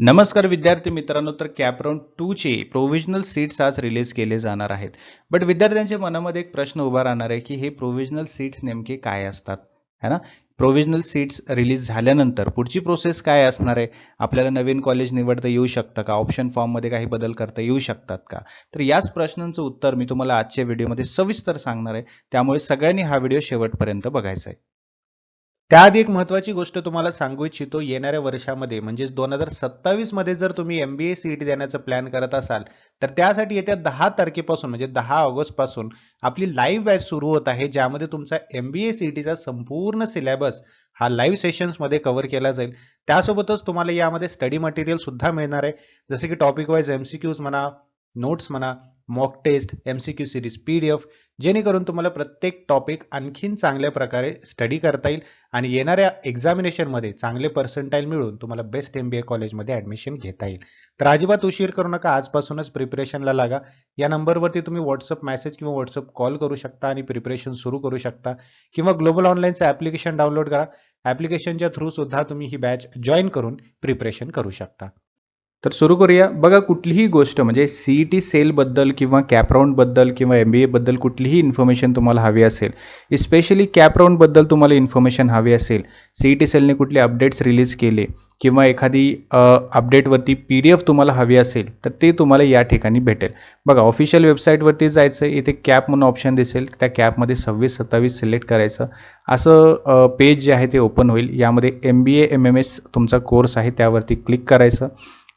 नमस्कार विद्यार्थी मित्रांनो, तर कॅपराउंड 2 चे प्रोव्हिजनल सीट्स आज रिलीज केले जाणार आहेत. बट विद्यार्थ्यांच्या मनामध्ये एक प्रश्न उभा राहणार आहे की हे प्रोव्हिजनल सीट्स नेमके काय असतात, है ना? प्रोव्हिजनल सीट्स रिलीज झाल्यानंतर पुढची प्रोसेस काय असणार आहे? आपल्याला नवीन कॉलेज निवडता येऊ शकतं का? ऑप्शन फॉर्ममध्ये काही बदल करता येऊ शकतात का? तर याच प्रश्नांचं उत्तर मी तुम्हाला आजच्या व्हिडिओमध्ये सविस्तर सांगणार आहे. त्यामुळे सगळ्यांनी हा व्हिडिओ शेवटपर्यंत बघायचा आहे. त्याआधी एक महत्त्वाची गोष्ट तुम्हाला सांगू इच्छितो. येणाऱ्या वर्षामध्ये म्हणजेच 2027 मध्ये जर तुम्ही MBA CET देण्याचा प्लॅन करत असाल तर त्यासाठी येत्या 10 तारखेपासून म्हणजे 10 ऑगस्ट पासून आपली लाईव्ह बॅच सुरू होत आहे, ज्यामध्ये तुमचा MBA CETचा संपूर्ण सिलेबस हा लाईव्ह सेशन्स मध्ये कव्हर केला जाईल. त्यासोबतच तुम्हाला यामध्ये स्टडी मटेरियल सुद्धा मिळणार आहे, जसे की टॉपिक वाईज MCQs म्हणा, नोट्स म्हणा, mock test, MCQ series PDF, जेणेकरून तुम्हाला प्रत्येक टॉपिक आणखीन चांगल्या प्रकारे स्टडी करता येईल आणि येणाऱ्या एक्झामिनेशन मध्ये चांगले पर्सेंटाईल मिळवून तुम्हाला बेस्ट MBA कॉलेजमध्ये ऍडमिशन घेता येईल. तर अजिबात उशीर करू नका, आजपासूनच प्रिपरेशनला लागा. या नंबरवरती तुम्ही व्हॉट्सअप मेसेज किंवा व्हॉट्सअप कॉल करू शकता आणि प्रिपरेशन सुरू करू शकता, किंवा ग्लोबल ऑनलाईनचं ऍप्लिकेशन डाउनलोड करा. ऍप्लिकेशनच्या थ्रू सुद्धा तुम्ही ही बॅच जॉईन करून प्रिपरेशन करू शकता. तर सुरू करूया. बघा, कुठलीही गोष्ट म्हणजे CET सेलबद्दल किंवा कॅपराउंडबद्दल किंवा MBA बद्दल कुठलीही इन्फॉर्मेशन तुम्हाला हवी असेल, स्पेशली कॅपराउंडबद्दल तुम्हाला इन्फॉर्मेशन हवी असेल, CET सेलने कुठले अपडेट्स रिलीज केले किंवा एखादी अपडेटवरती PDF तुम्हाला हवी असेल तर ते तुम्हाला या ठिकाणी भेटेल. बघा, ऑफिशियल वेबसाईटवरती जायचं, इथे कॅप म्हणून ऑप्शन दिसेल, त्या कॅपमध्ये 26-27 सिलेक्ट करायचं. असं पेज जे आहे ते ओपन होईल. यामध्ये MBA MMS तुमचा कोर्स आहे त्यावरती क्लिक करायचं.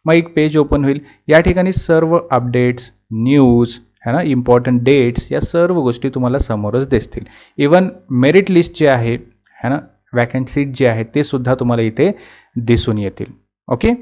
मग एक पेज ओपन होईल. या ठिकाणी सर्व अपडेट्स, न्यूज है ना, इम्पॉर्टंट डेट्स, या सर्व गोष्टी तुम्हाला समोरच दिसतील. इवन मेरिट लिस्ट जे आहे है ना, वॅकंट सीट जे आहे ते सुद्धा तुम्हाला इथे दिसून येतील. ओके.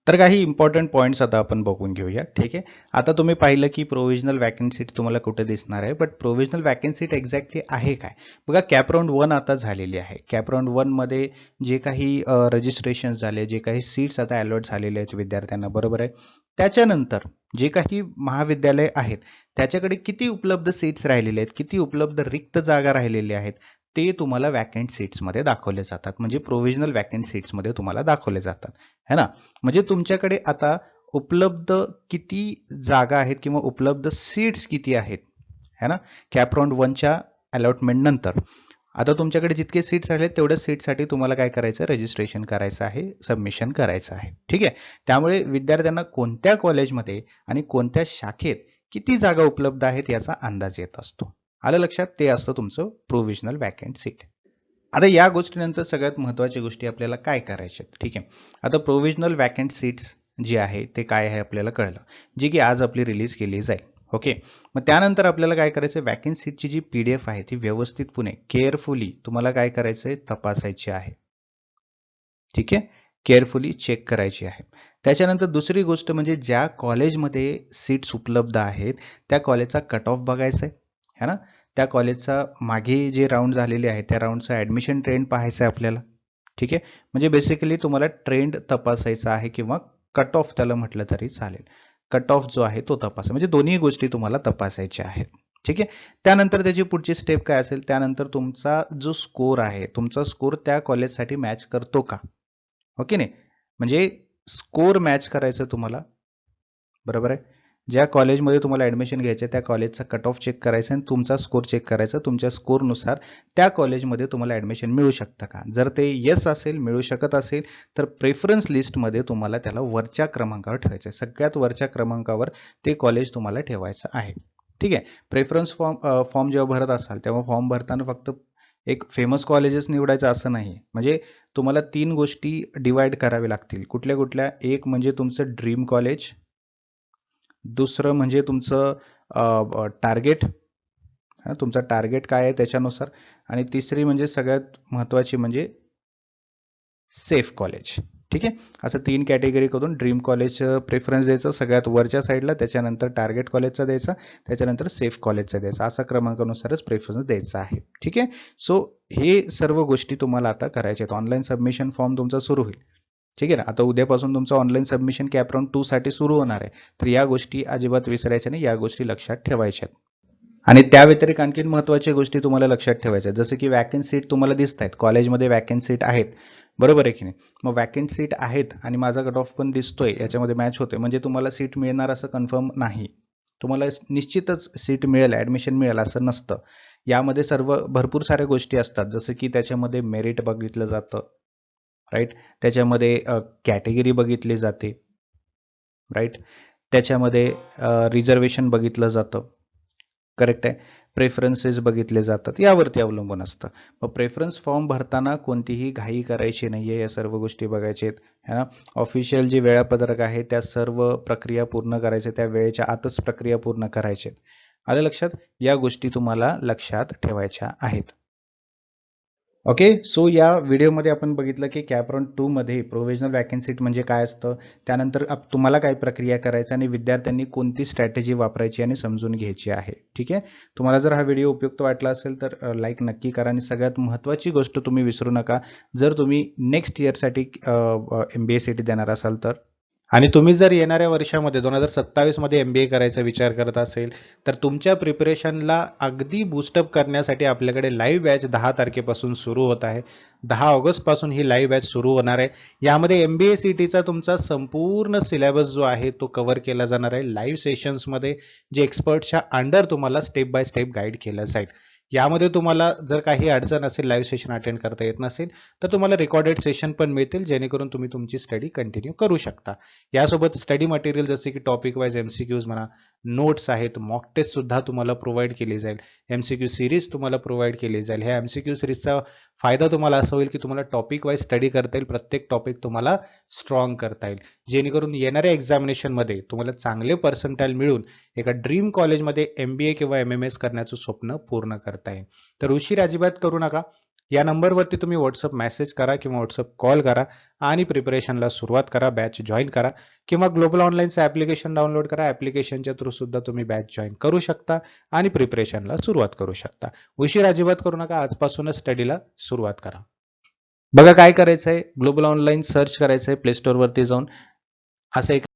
तर काही इम्पॉर्टंट पॉईंट्स आता आपण बघून घेऊया. ठीक आहे. आता तुम्ही पाहिलं की प्रोव्हिजनल वॅकन्सी तुम्हाला कुठे दिसणार आहे, बट प्रोव्हिजनल वॅकन्सी एक्झॅक्टली आहे काय? बघा, कॅपराउंड 1 आता झालेली आहे. कॅपराउंड 1 मध्ये जे काही रजिस्ट्रेशन झाले, जे काही सीट्स आता अलॉट झालेले आहेत विद्यार्थ्यांना, बरोबर आहे, त्याच्यानंतर जे काही महाविद्यालय आहेत त्याच्याकडे किती उपलब्ध सीट्स राहिलेले आहेत, किती उपलब्ध रिक्त जागा राहिलेल्या आहेत, ते तुम्हाला वॅकंट सीट्समध्ये दाखवले जातात. म्हणजे प्रोव्हिजनल वॅकंट सीट्समध्ये तुम्हाला दाखवले जातात, है ना. म्हणजे तुमच्याकडे आता उपलब्ध किती जागा आहेत किंवा उपलब्ध सीट्स किती आहेत, है ना, कॅपराउंड 1च्या अलॉटमेंट नंतर. आता तुमच्याकडे जितके सीट्स राहिले तेवढ्या सीटसाठी तुम्हाला काय करायचं, रजिस्ट्रेशन करायचं आहे, सबमिशन करायचं आहे. ठीक आहे. त्यामुळे विद्यार्थ्यांना कोणत्या कॉलेजमध्ये आणि कोणत्या शाखेत किती जागा उपलब्ध आहेत याचा अंदाज येत असतो. आलं लक्षात? ते असतं तुमचं प्रोव्हिजनल वॅकंट सीट. आता या गोष्टीनंतर सगळ्यात महत्त्वाची गोष्टी आपल्याला काय करायच्या आहेत. ठीक आहे. आता प्रोव्हिजनल वॅकंट सीट्स जे आहे ते काय आहे आपल्याला कळलं, जी की आज आपली रिलीज केली जाईल. ओके. मग त्यानंतर आपल्याला काय करायचं, वॅकंट सीटची जी PDF आहे ती व्यवस्थितपणे केअरफुली तुम्हाला काय करायचंय, तपासायची आहे. ठीक आहे. केअरफुली चेक करायची आहे. त्याच्यानंतर दुसरी गोष्ट म्हणजे ज्या कॉलेजमध्ये सीट्स उपलब्ध आहेत त्या कॉलेजचा कट ऑफ बघायचा आहे, है ना. त्या कॉलेजचा मागे जे राऊंड झालेले आहे त्या राऊंडचा ॲडमिशन ट्रेंड पाहायचा आहे आपल्याला. ठीक आहे. म्हणजे बेसिकली तुम्हाला ट्रेंड तपासायचा आहे किंवा कट ऑफ त्याला म्हटलं तरी चालेल. कट ऑफ जो आहे तो तपासा, म्हणजे दोन्ही गोष्टी तुम्हाला तपासायच्या आहेत. ठीक आहे. त्यानंतर त्याची पुढची स्टेप काय असेल, त्यानंतर तुमचा जो स्कोर आहे, तुमचा स्कोर त्या कॉलेजसाठी मॅच करतो का, ओके नाही, म्हणजे स्कोर मॅच करायचं तुम्हाला, बरोबर आहे. ज्या कॉलेजमध्ये तुम्हाला ॲडमिशन घ्यायचं आहे त्या कॉलेजचा कट ऑफ चेक करायचा आणि तुमचा स्कोर चेक करायचा. तुमच्या स्कोरनुसार त्या कॉलेजमध्ये तुम्हाला ॲडमिशन मिळू शकतं का. जर ते येस असेल, मिळू शकत असेल, तर प्रेफरन्स लिस्टमध्ये तुम्हाला त्याला वरच्या क्रमांकावर ठेवायचं आहे. सगळ्यात वरच्या क्रमांकावर ते कॉलेज तुम्हाला ठेवायचं आहे. ठीक आहे. प्रेफरन्स फॉर्म जेव्हा भरत असाल तेव्हा फॉर्म भरताना फक्त एक फेमस कॉलेजेस निवडायचं असं नाही. म्हणजे तुम्हाला 3 गोष्टी डिवाइड कराव्या लागतील. कुठल्या कुठल्या? एक म्हणजे तुमचं ड्रीम कॉलेज, दुसरं म्हणजे तुमचं टार्गेट, तुमचा टार्गेट काय आहे त्याच्यानुसार, आणि तिसरी म्हणजे सगळ्यात महत्त्वाची म्हणजे सेफ कॉलेज. ठीक आहे. असं 3 कॅटेगरी करून ड्रीम कॉलेज प्रेफरन्स द्यायचं सगळ्यात वरच्या साईडला, त्याच्यानंतर टार्गेट कॉलेजचा द्यायचा, त्याच्यानंतर सेफ कॉलेजचा द्यायचा, असा क्रमांकानुसारच प्रेफरन्स द्यायचा आहे. ठीक आहे. सो हे सर्व गोष्टी तुम्हाला आता करायच्या आहेत. ऑनलाईन सबमिशन फॉर्म तुमचा सुरू होईल. ठीक आहे ना. आता उद्यापासून तुमचं ऑनलाईन सबमिशन कॅपराउंड 2 साठी सुरू होणार आहे. तर या गोष्टी अजिबात विसरायच्या नाही, या गोष्टी लक्षात ठेवायच्या आहेत. आणि त्या व्यतिरिक्त आणखीन महत्त्वाच्या गोष्टी तुम्हाला लक्षात ठेवायच्या आहेत, जसं की वॅकन्सी सीट तुम्हाला दिसत आहेत, कॉलेजमध्ये वॅकन्सी सीट आहेत, बरोबर आहे की नाही? मग वॅकंट सीट आहेत आणि माझा कट ऑफ पण दिसतोय, याच्यामध्ये मॅच होते, म्हणजे तुम्हाला सीट मिळणार असं कन्फर्म नाही. तुम्हाला निश्चितच सीट मिळेल, ॲडमिशन मिळेल असं नसतं. यामध्ये भरपूर साऱ्या गोष्टी असतात, जसं की त्याच्यामध्ये मेरिट बघितलं जातं, राईट? त्याच्यामध्ये कॅटेगरी बघितली जाते, राईट? त्याच्यामध्ये रिझर्वेशन बघितलं जातं, करेक्ट आहे? प्रेफरन्सेस बघितले जातात, यावरती अवलंबून असतं. मग प्रेफरन्स फॉर्म भरताना कोणतीही घाई करायची नाही आहे, या सर्व गोष्टी बघायच्या आहेत, है ना? ऑफिशियल जे वेळापत्रक आहे त्या सर्व प्रक्रिया पूर्ण करायच्या, त्या वेळेच्या आतच प्रक्रिया पूर्ण करायच्या. आलं लक्षात? या गोष्टी तुम्हाला लक्षात ठेवायच्या आहेत. ओके, सो या व्हिडिओमध्ये आपण बघितलं की कॅपराउंड 2 मध्ये प्रोव्हिजनल वॅकन्सी म्हणजे काय असतं, त्यानंतर तुम्हाला काय प्रक्रिया करायची आणि विद्यार्थ्यांनी कोणती स्ट्रॅटेजी वापरायची आणि समजून घ्यायची आहे. ठीक आहे, तुम्हाला जर हा व्हिडिओ उपयुक्त वाटला असेल तर लाईक नक्की करा आणि सगळ्यात महत्त्वाची गोष्ट तुम्ही विसरू नका, जर तुम्ही नेक्स्ट इयरसाठी MBA CET देणार असाल तर. आणि तुम्ही जर येणाऱ्या वर्षामध्ये 2027 मध्ये MBA करायचा विचार करत असेल तर तुमच्या प्रिपरेशनला अगदी बूस्टअप करण्यासाठी आपल्याकडे लाईव्ह बॅच 10 तारखेपासून सुरू होत आहे. 10 ऑगस्ट पासून ही लाईव्ह बॅच सुरू होणार आहे. यामध्ये MBA CETचा तुमचा संपूर्ण सिलेबस जो आहे तो कव्हर केला जाणार आहे लाईव्ह सेशन्समध्ये, जे एक्सपर्टच्या अंडर तुम्हाला स्टेप बाय स्टेप गाईड केलं जाईल. यामध्ये तुम्हाला जर काही अडचण असेल, लाईव्ह सेशन अटेंड करता येत नसेल तर तुम्हाला रेकॉर्डेड सेशन पण मिळतील, जेणेकरून तुम्ही तुमची स्टडी कंटिन्यू करू शकता. यासोबत स्टडी मटेरियल जसे की टॉपिक वाईज MCQs म्हणा, नोट्स आहेत, मॉक टेस्ट सुद्धा तुम्हाला प्रोव्हाइड केली जाईल, MCQ सिरीज तुम्हाला प्रोव्हाइड केली जाईल. ह्या MCQ सिरीजचा फायदा तुम्हाला असा होईल की तुम्हाला टॉपिक वाईज स्टडी करता येईल, प्रत्येक टॉपिक तुम्हाला स्ट्रॉंग करता येईल, जेणेकरून येणाऱ्या एक्झामिनेशनमध्ये तुम्हाला चांगले पर्सेंटाईल मिळून एका ड्रीम कॉलेजमध्ये MBA किंवा MMS करण्याचं स्वप्न पूर्ण करता येईल. तर उशीर अजिबात करू नका. या नंबरवरती तुम्ही व्हॉट्सअप मेसेज करा किंवा व्हॉट्सअप कॉल करा आणि प्रिपरेशनला सुरुवात करा, बॅच जॉईन करा किंवा ग्लोबल ऑनलाईनचं ॲप्लिकेशन डाउनलोड करा. ॲप्लिकेशनच्या थ्रू सुद्धा तुम्ही बॅच जॉईन करू शकता आणि प्रिपरेशनला सुरुवात करू शकता. उशीर अजिबात करू नका, आजपासूनच स्टडीला सुरुवात करा. बघा काय करायचं आहे, ग्लोबल ऑनलाईन सर्च करायचं आहे प्ले स्टोअरवरती जाऊन, असं एक